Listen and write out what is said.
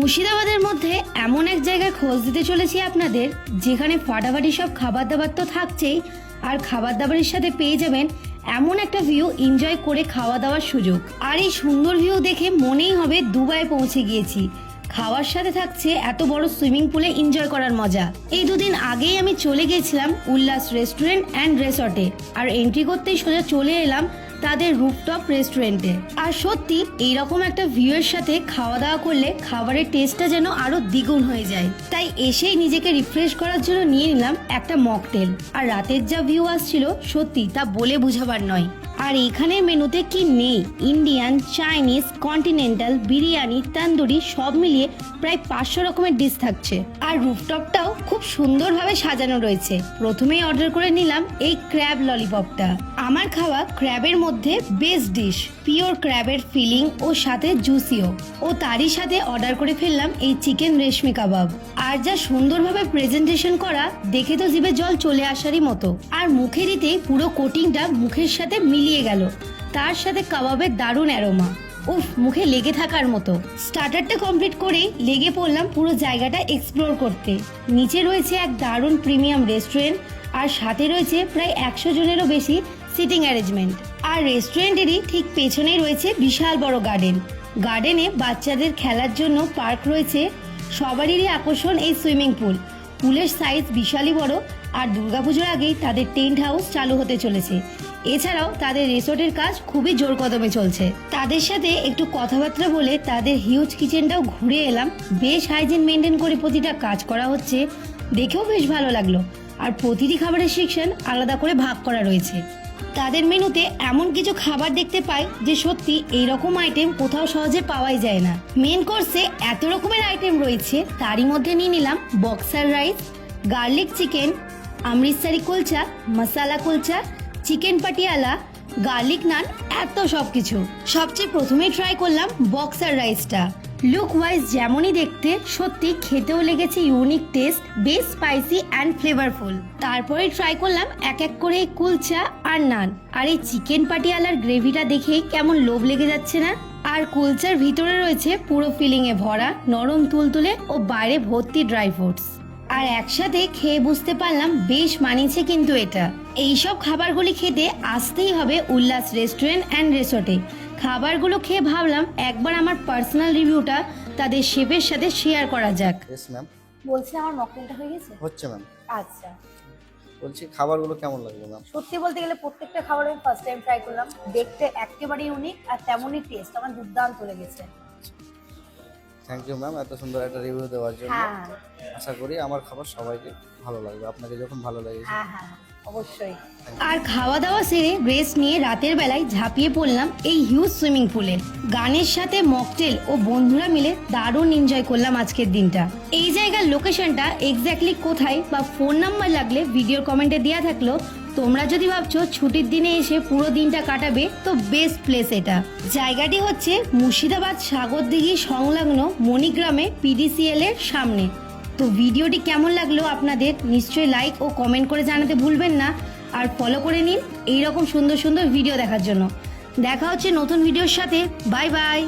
মুর্শিদাবাদের মধ্যে এমন এক জায়গায় খোঁজ দিতে চলেছি আপনাদের, যেখানে ফাটাফাটি সব খাবার দাবার তো থাকছেই, আর খাবার দাবারের সাথে পেয়ে যাবেন এমন একটা ভিউ এনজয় করে খাওয়া দাওয়ার সুযোগ। আর এই সুন্দর ভিউ দেখে মনেই হবে দুবাই পৌঁছে গিয়েছি। খাওয়ার সাথে থাকছে এত বড় সুইমিং পুলে এনজয় করার মজা। এই দুদিন আগেই আমি চলে গিয়েছিলাম উল্লাস রেস্টুরেন্ট অ্যান্ড রিসর্টে, আর এন্ট্রি করতেই সোজা চলে এলাম তাদের রুফটপ রেস্টুরেন্টে। আর সত্যি এইরকম একটা ভিউয়ের সাথে খাওয়া দাওয়া করলে খাবারের টেস্টটা যেন আরো দ্বিগুণ হয়ে যায়। তাই এসেই নিজেকে রিফ্রেশ করার জন্য নিয়ে নিলাম একটা মকটেল। আর রাতের যা ভিউ আসছিল সত্যি তা বলে বোঝাবার নয়। আর এখানে মেনুতে কি নেই, Indian, Chinese, continental, biryani, tandoori সব মিলিয়ে প্রায় 500 রকমের ডিশ থাকছে। আর রুফটপটাও খুব সুন্দরভাবে সাজানো রয়েছে। প্রথমেই অর্ডার করে নিলাম এই ক্র্যাব ললিপপটা। আমার খাওয়া ক্র্যাবের মধ্যে বেস্ট ডিশ, পিওর ক্র্যাবের ফিলিং ও সাথে জুসিও। ও তারই সাথে অর্ডার করে ফেললাম এই চিকেন রেশমি কাবাব। আর যা সুন্দরভাবে প্রেজেন্টেশন করা, দেখে তো জিভে জল চলে আসারই মতো। আর মুখে দিতে পুরো কোটিংটা মুখের সাথে মিলিয়ে গেল, তার সাথে কাবাবের দারুণ অ্যারোমা, উফ, মুখে লেগে থাকার মতো। স্টার্টারটা কমপ্লিট করেই লেগে পড়লাম পুরো জায়গাটা এক্সপ্লোর করতে। নিচে রয়েছে এক দারুণ প্রিমিয়াম রেস্টুরেন্ট, আর সাথে রয়েছে প্রায় 100 জনেরও বেশি সিটিং অ্যারেঞ্জমেন্ট। আর রেস্টুরেন্টেরই ঠিক পেছনেই রয়েছে বিশাল বড় গার্ডেন। গার্ডেনে বাচ্চাদের খেলার জন্য পার্ক রয়েছে। সবারই আকর্ষণ এই সুইমিং পুল। পুলের সাইজ বিশালই বড়। আর দুর্গাপুজোর আগেই তাদের টেন্ট হাউস চালু হতে চলেছে। এছাড়াও তাদের রিসোর্টের কাজ খুবই জোর কদমে চলছে। তাদের সাথে একটু কথাবার্তা বলে তাদের হিউজ কিচেনটাও ঘুরে এলাম। বেশ হাইজিন মেনটেন করে প্রতিটা কাজ করা হচ্ছে, দেখেও বেশ ভালো লাগলো। আর প্রতিটি খাবারের সেকশন আলাদা করে ভাগ করা রয়েছে। তাদের মেনুতে এমন কিছু খাবার দেখতে পাই যে সত্যি এইরকম আইটেম কোথাও সহজে পাওয়াই যায় না। মেন কোর্সে এত রকমের আইটেম রয়েছে, তারই মধ্যে নিয়ে নিলাম বক্সার rice, garlic chicken, Amritsari kulcha, masala kulcha, chicken Patiala, garlic naan, এত সব কিছু। সবচেয়ে প্রথমেই ট্রাই করলাম বক্সার রাইসটা। লুক ওয়াইজ যেমনই দেখতে, সত্যি খেতেও লেগেছে ইউনিক টেস্ট, বেশ স্পাইসি অ্যান্ড ফ্লেভারফুল। তারপরে ট্রাই করলাম এক এক করে কুলচা আর নান। আর এই চিকেন পাটিয়ালার গ্রেভিটা দেখে কেমন লোভ লেগে যাচ্ছে না। আর কুলচার ভিতরে রয়েছে পুরো ফিলিং এ ভরা নরম তুলতুলে ও বাইরে ভর্তি ড্রাই ফ্রুটস। আর একসাথে খেয়ে বুঝতে পারলাম বেশ মানিয়েছে কিন্তু এটা। এইসব খাবারগুলি খেতে আসতেই হবে উল্লাস রেস্টুরেন্ট অ্যান্ড রিসর্টে। খাবারগুলো খেয়ে ভাবলাম একবার আমার পার্সোনাল রিভিউটা তাদের শেফের সাথে শেয়ার করা যাক। Yes ma'am. বলছি আমার মকটেলটা হয়ে গেছে? হচ্ছে ম্যাম। আচ্ছা, বলছি খাবারগুলো কেমন লাগলো ম্যাম? সত্যি বলতে গেলে প্রত্যেকটা খাবার আমি ফার্স্ট টাইম ট্রাই করলাম। দেখতে একেবারে ইউনিক আর তেমনই টেস্ট আমার দুর্দান্ত লেগেছে। থ্যাংক ইউ ম্যাম এত সুন্দর একটা রিভিউ দেওয়ার জন্য। হ্যাঁ আশা করি আমার খাবার সবাইকে ভালো লাগবে, আপনাকে যখন ভালো লেগেছে। হ্যাঁ হ্যাঁ অবশ্যই। আর খাওয়া দাওয়া সেরে রেস্ট নিয়ে রাতের বেলায় ঝাঁপিয়ে পড়লাম এই হিউজ সুইমিং পুলে। গানের সাথে মকটেল ও বন্ধুরা মিলে দারুণ এনজয় করলাম আজকের দিনটা। এই জায়গার লোকেশনটা এক্স্যাক্টলি কোথায় বা ফোন নাম্বার লাগলে ভিডিওর কমেন্টে দেওয়া থাকলো। তোমরা যদি ভাবছো ছুটির দিনে এসে পুরো দিনটা কাটাবে, তো বেস্ট প্লেস এটা। জায়গাটি হচ্ছে মুর্শিদাবাদ সাগরদিঘি সংলগ্ন মণিগ্রামে PDCL এর সামনে। তো ভিডিওটি কেমন লাগলো আপনাদের নিশ্চয়ই লাইক ও কমেন্ট করে জানাতে ভুলবেন না। আর ফলো করে নিন এইরকম সুন্দর সুন্দর ভিডিও দেখার জন্য। দেখা হচ্ছে নতুন ভিডিওর সাথে। Bye bye.